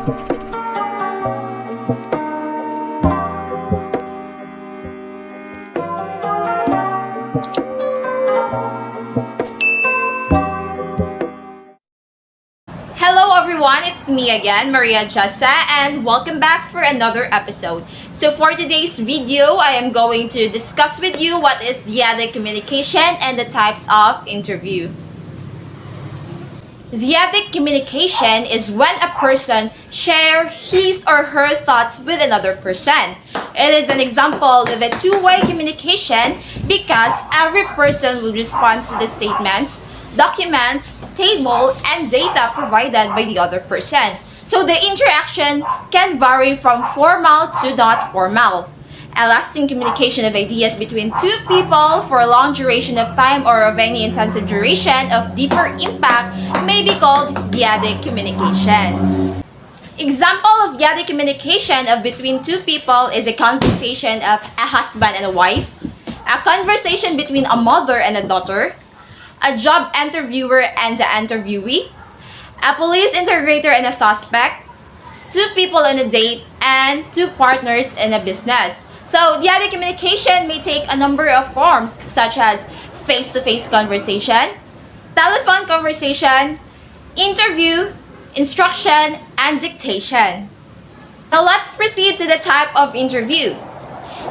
Hello everyone, it's me again, Maria Jessa, and welcome back for another episode. So for today's video, I am going to discuss with you what is dyadic communication and the types of interview. Dyadic communication is when a person shares his or her thoughts with another person. It is an example of a two-way communication because every person will respond to the statements, documents, table, and data provided by the other person. So the interaction can vary from formal to not formal. A lasting communication of ideas between two people for a long duration of time or of any intensive duration of deeper impact may be called dyadic communication. Example of dyadic communication of between two people is a conversation of a husband and a wife, a conversation between a mother and a daughter, a job interviewer and the interviewee, a police interrogator and a suspect, two people on a date, and two partners in a business. So, dyadic communication may take a number of forms such as face-to-face conversation, telephone conversation, interview, instruction, and dictation. Now, let's proceed to the type of interview.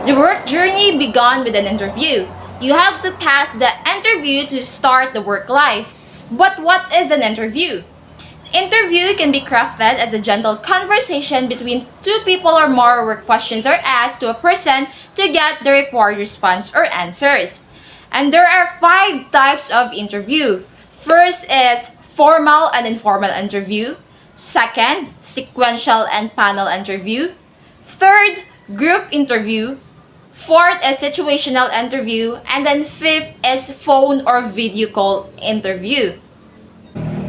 The work journey began with an interview. You have to pass the interview to start the work life. But what is an interview? Interview can be crafted as a gentle conversation between two people or more where questions are asked to a person to get the required response or answers. And there are 5 types of interview. First is formal and informal interview. Second, sequential and panel interview. Third, group interview. Fourth is situational interview. And then fifth is phone or video call interview.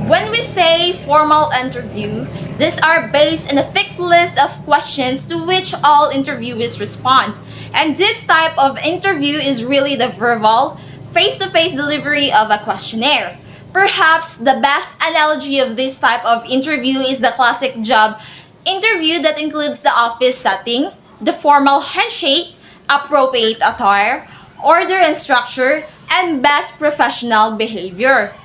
When we say formal interview, these are based on a fixed list of questions to which all interviewees respond. And this type of interview is really the verbal, face-to-face delivery of a questionnaire. Perhaps the best analogy of this type of interview is the classic job interview that includes the office setting, the formal handshake, appropriate attire, order and structure, and best professional behavior.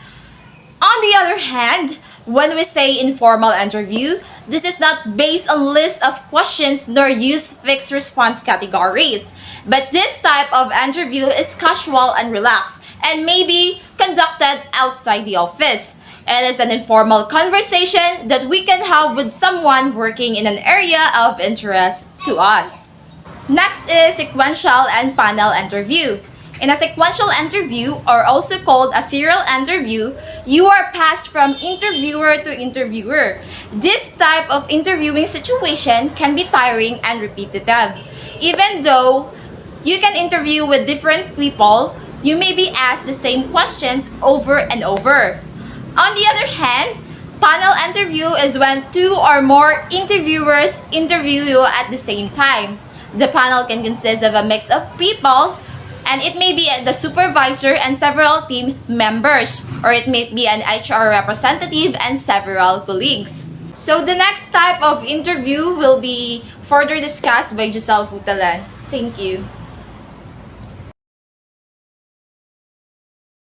On the other hand, when we say informal interview, this is not based on list of questions nor use fixed response categories. But this type of interview is casual and relaxed and may be conducted outside the office. It is an informal conversation that we can have with someone working in an area of interest to us. Next is sequential and panel interview. In a sequential interview, or also called a serial interview, you are passed from interviewer to interviewer. This type of interviewing situation can be tiring and repetitive. Even though you can interview with different people, you may be asked the same questions over and over. On the other hand, panel interview is when 2 or more interviewers interview you at the same time. The panel can consist of a mix of people, and it may be the supervisor and several team members, or it may be an HR representative and several colleagues. So the next type of interview will be further discussed by Giselle Futalan. Thank you.